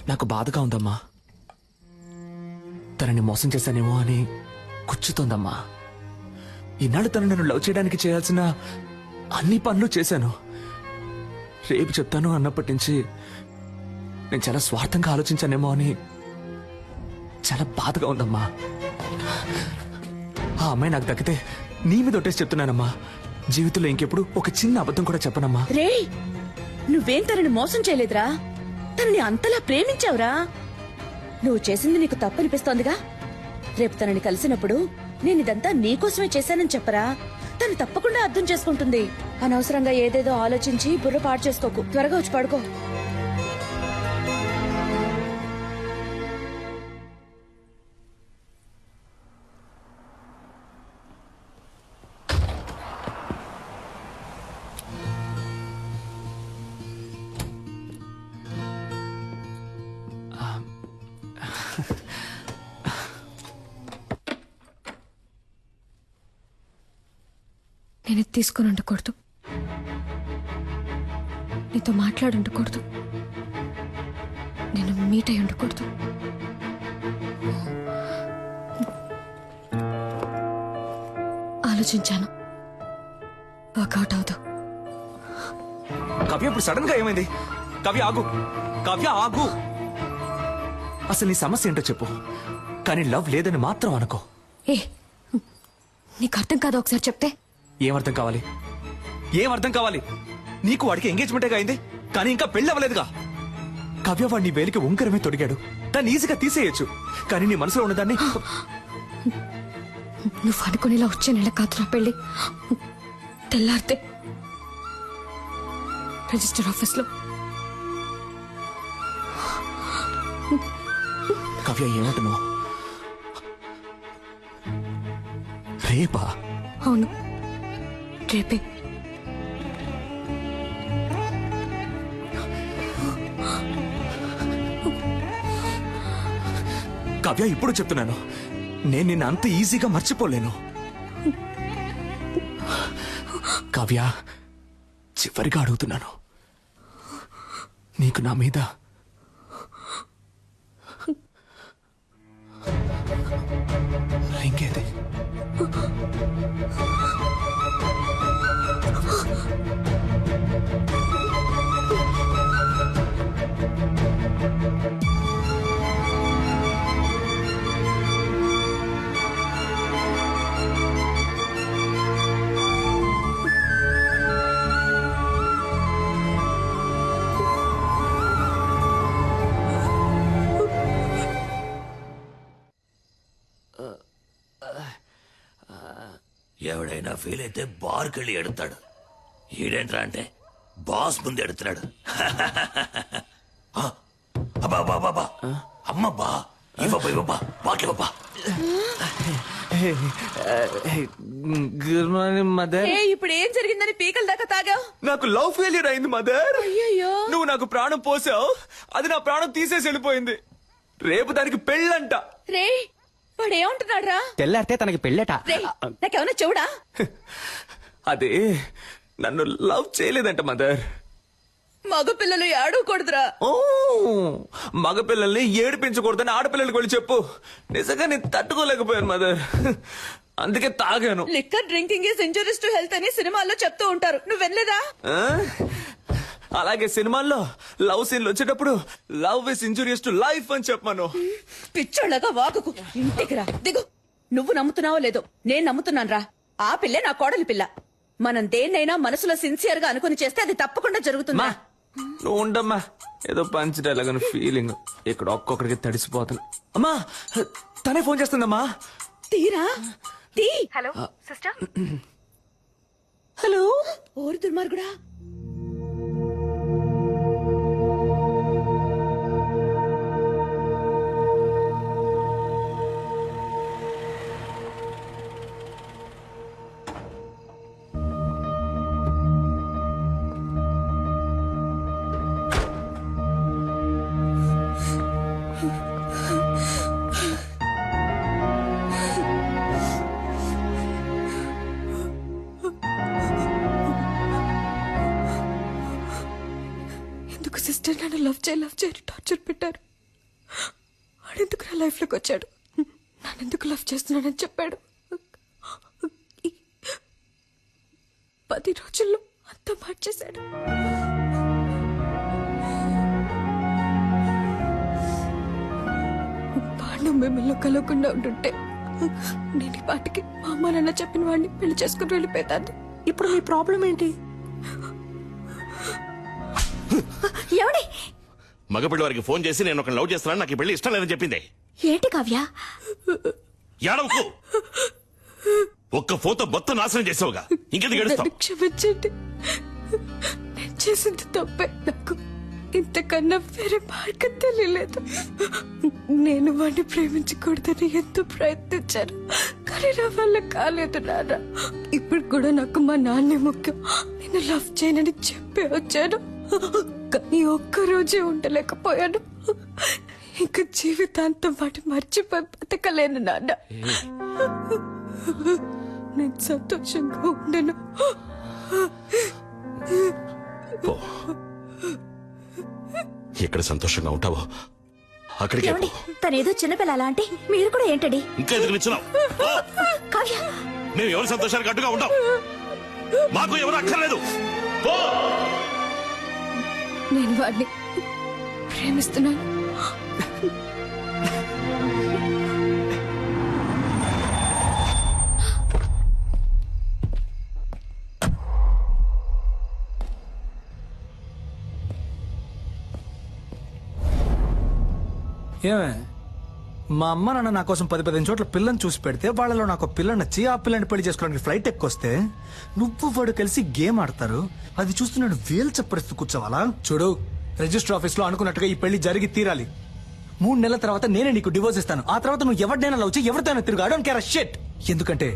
నాకు బాధగా ఉందమ్మా. తనని మోసం చేశానేమో అని కూర్చుతోందమ్మా. ఈనాడు తను నన్ను లవ్ చేయడానికి చేయాల్సిన అన్ని పనులు చేశాను. రేపు చెప్తాను అన్నప్పటి నుంచి నేను చాలా స్వార్థంగా ఆలోచించానేమో అని చాలా బాధగా ఉందమ్మా. ఆ అమ్మాయి నాకు దక్కితే నీ మీద ఒట్టేసి చెప్తున్నానమ్మా, జీవితంలో ఇంకెప్పుడు ఒక చిన్న అబద్ధం కూడా చెప్పనమ్మా. రే, నువ్వేం తనని మోసం చేయలేదురా, తనని అంతలా ప్రేమించావురా. నువ్వు చేసింది నీకు తప్పనిపిస్తోందిగా. రేపు తనని కలిసినప్పుడు నేనిదంతా నీకోసమే చేశానని చెప్పరా, తను తప్పకుండా అర్థం చేసుకుంటుంది. అనవసరంగా ఏదేదో ఆలోచించి బుర్ర పాడు చేసుకోకు. త్వరగా వచ్చి పడుకో. నేను తీసుకుని ఉండకూడదు, నీతో మాట్లాడి ఉండకూడదు, నేను మీట్ అయి ఉండకూడదు. ఆలోచించాను, వర్కౌట్ అవుతావు. కవ్య ఇప్పుడు సడన్ గా ఏమైంది? కవ్య ఆగు, కవ్య ఆగు. అసలు నీ సమస్య ఏంటో చెప్పు, కానీ లవ్ లేదని మాత్రం అనుకో. ఏ, నీకు అర్థం కాదు, ఒకసారి చెప్తే. ఏమర్థం కావాలి? ఏమర్థం కావాలి? నీకు వాడికి ఎంగేజ్మెంటే అయింది, కానీ ఇంకా పెళ్లి అవ్వలేదుగా. కవ్య వాడిని వేలికి ఉంకరమే తొడిగాడు, దాన్ని ఈజీగా తీసేయచ్చు. కానీ నీ మనసులో ఉన్నదాన్ని నువ్వు అనుకునేలా వచ్చే నెల కాదురా పెళ్లి. తెల్లారితే రిజిస్టర్ ఆఫీస్ లో. కవ్య ఏమంటున్నావు? రేపా? అవును, రేపే. కవ్య ఇప్పుడు చెప్తున్నాను, నేను నిన్ను అంత ఈజీగా మర్చిపోలేను. కవ్య, చివరిగా అడుగుతున్నాను, నీకు నా మీద ఇంకేది? ఎవడైనా ఫీల్ అయితే బార్కెళ్ళి ఎడతాడు. ఈడేంట్రా అంటే బాస్ ముందు ఎడుతున్నాడు. అబ్బా అమ్మబ్బా, ఇవ్వబ్బా బాట్లివ్వబ్బా. Good morning mother. ఇప్పుడు ఏం జరిగిందని పీకల దాకా తాగావు? నాకు లవ్ ఫెయిల్యూర్ అయింది మదర్. అయ్యయ్యో. నువ్వు నాకు ప్రాణం పోసావు, అది నా ప్రాణం తీసేసి వెళ్ళిపోయింది. రేపు దానికి పెళ్ళంట. రే, వాడు ఏమంటున్నాడు రా? తెల్లారితే తనకి పెళ్ళట. రే, నాకేమన్నా చెవుడా? అదే నన్ను లవ్ చేయలేదంట మదర్. మగపిల్లలు ఏడవకూడదురా. ఓ, మగపిల్లల్ని ఏడిపించకూడదని ఆడపిల్లలకి వెళ్ళి చెప్పు. నిజంగా నేను తట్టుకోలేకపోయాను మదర్, అందుకే తాగాను. Liquor drinking is injurious to health అని సినిమాల్లో చెప్తూ ఉంటారు, నువ్వు వినలేదా? అలాగే సినిమాల్లో లవ్ సీన్లు వచ్చేటప్పుడు love is injurious to life అని చెప్పాను. పిచ్చోళ్ళగా వాగుకు. ఇంటికి రా, దిగు. నువ్వు నమ్ముతున్నావో లేదో, నేను నమ్ముతున్నాను రా. ఆ పిల్లే నా కోడలి పిల్ల. మనం దేన్నైనా మనసులో సిన్సియర్ గా అనుకుని చేస్తే అది తప్పకుండా జరుగుతుందా? నువ్వు ఉండమ్మా, ఏదో పంచడేలాగా ఫీలింగ్. ఇక్కడ ఒక్కొక్కడికి తడిసిపోతాను. అమ్మా, తనే ఫోన్ చేస్తుందమ్మా. తీరా తీ. Hello sister. హలో, ఓరి దుర్మార్గుడా. సిస్టర్ నన్ను లవ్ చేయి టార్చర్ పెట్టారు. వాడెందుకు నా లైఫ్లోకి వచ్చాడు, నన్నెందుకు లవ్ చేస్తున్నానని చెప్పాడు. 10 రోజుల్లో అంతా మార్చేశాడు. వాడు మిమ్మల్ని కలవకుండా ఉంటుంటే నేను ఈ పాటికి మా అమ్మ నాన్న చెప్పిన వాడిని పెళ్లి చేసుకుని వెళ్ళిపోతాను. ఇప్పుడు మీ ప్రాబ్లం ఏంటి? ఎవడి మగపిల్లి వారికి ఫోన్ చేసి నేను ఒక లవ్ చేస్తున్నాను, నాకు ఈ పెళ్లి ఇష్టం లేదని చెప్పింది. ఏంటి కావ్య? ఏడవకు. ఒక్క ఫోన్తో మొత్తం నాశనం చేసావుగా, ఇంకెందుకు గడుస్తావు? నన్ను క్షమించండి, నేను చేసింది తప్పే. నాకు ఇంతకన్నా వేరే మార్గం తెలియలేదు. నేను వాడిని ప్రేమించకూడదని ఎంతో ప్రయత్నించాను, కానీ నా వల్ల కాలేదు నాన్న. ఇప్పుడు కూడా నాకు మా నాన్నే ముఖ్యం. నేను లవ్ చేయనని చెప్పి వచ్చాను, కానీ ఒక్కరోజే ఉండలేకపోయాను. ఇంకా జీవితాంతం వాటి మర్చిపోయి బతకలేను నాన్న. నేను సంతోషంగా ఉండను. పో. ఎక్కడ సంతోషంగా ఉంటావో అక్కడికే పో. తనేదో చిన్నపిల్ల అంటే మీరు కూడా ఏంటండి? ఇంకా ఎందుకు నిచ్చినావు? కావ్య, మేము ఎవరి సంతోషానికి అడ్డుగా ఉంటాం, మాకు ఎవరు అక్కర్లేదు. పో. నేను వాడిని ప్రేమిస్తున్నాను. ఏమే, మా అమ్మ నాన్న నా కోసం 10-15 చోట్ల పిల్లని చూసి పెడితే వాళ్ళలో నాకు పిల్ల నచ్చి ఆ పిల్లని పెళ్లి చేసుకోవడానికి ఫ్లైట్ ఎక్కొస్తే నువ్వు వాడు కలిసి గేమ్ ఆడతారు. అది చూస్తూ నేను వేలు చప్పరిస్తూ కూర్చోవాలా? చూడు, రిజిస్టర్ ఆఫీస్ లో అనుకున్నట్టుగా ఈ పెళ్లి జరిగి తీరాలి. 3 నెలల తర్వాత నేనే నీకు డివోర్స్ ఇస్తాను. ఆ తర్వాత నువ్వు ఎవరినైనా లవ్ చేయి, ఎవరితోనైనా తిరుగు. I don't care a shit. ఎందుకంటే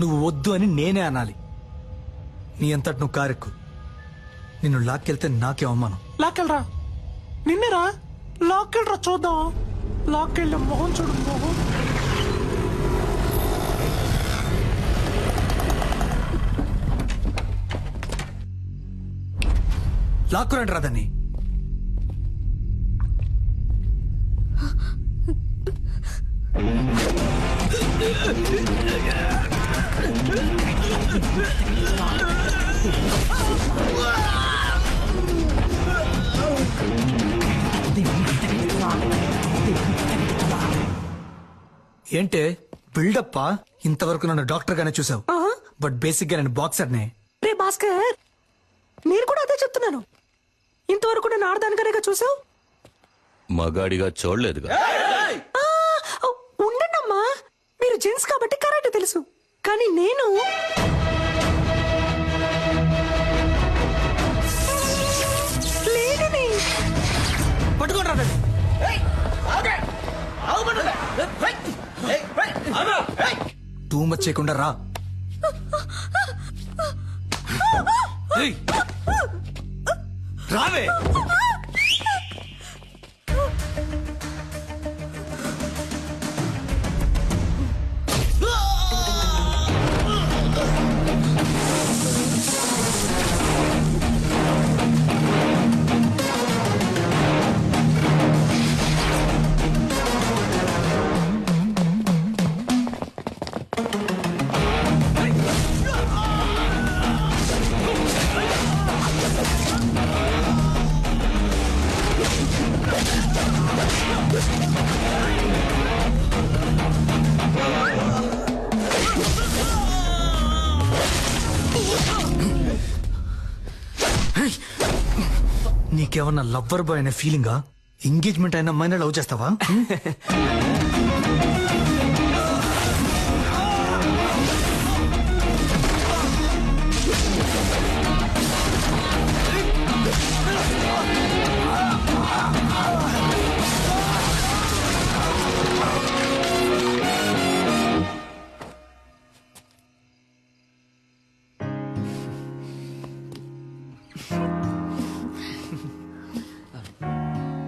నువ్వు వద్దు అని నేనే అనాలి. నీ అంతటి నువ్వు కారెక్కు. నిన్ను లాక్కెళ్తే నాకే అవమానం. లాక్కెళ్ళరా, నిన్నేరా లాక్కెళ్ళరా, చూద్దాం. లాక్కెళ్ళ మొహం చూడు, మొహం. లాక్కురండి రాదని. ఏంటే బిల్డప్పా? ఇంతవరకు నన్ను డాక్టర్ గానే చూసావు, బట్ బేసిక్ గా నేను బాక్సర్ నే. రే భాస్కర్, నేను కూడా అదే చెప్తున్నాను. ఇంతవరకు నేను ఆడదానికనేగా చూసావు, మగాడిగా చూడలేదుగా. ఉండండమ్మా, మీరు జెంట్స్ కాబట్టి కరెక్ట్ తెలుసు, కానీ నేను లేడీని. పట్టుకోండి రాదని. టూ మచ్ చేయకుండా రా. ఏయ్, రావే. నీకేమన్నా లవ్వర్ బాయ్ అనే ఫీలింగా? ఎంగేజ్మెంట్ అయిన అమ్మాయిని లవ్ చేస్తావా?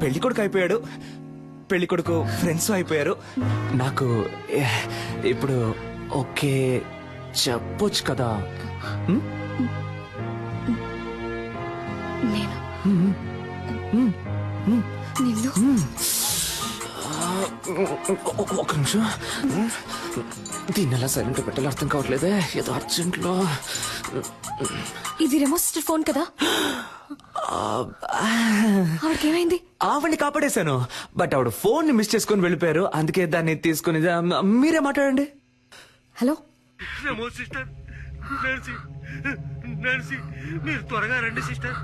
పెళ్లి కొడుకు అయిపోయాడు, పెళ్లి కొడుకు ఫ్రెండ్స్ అయిపోయారు. నాకు ఇప్పుడు ఓకే చెప్పొచ్చు కదా. నేను నిన్ను ఒక నిమిషం. దీన్ని ఎలా సైలెంట్ పెట్టాలో అర్థం కావట్లేదే. ఏదో అర్జెంట్లో. ఇది రెమో సిస్టర్ ఫోన్ కదా? ఆవిడకేమైంది? ఆవిడ్ని కాపాడేశాను, బట్ ఆవిడ ఫోన్ ని మిస్ చేసుకుని వెళ్ళిపోయారు. అందుకే దాన్ని తీసుకుని మీరే మాట్లాడండి. హలో, సిస్టర్, మీరు త్వరగా రండి సిస్టర్.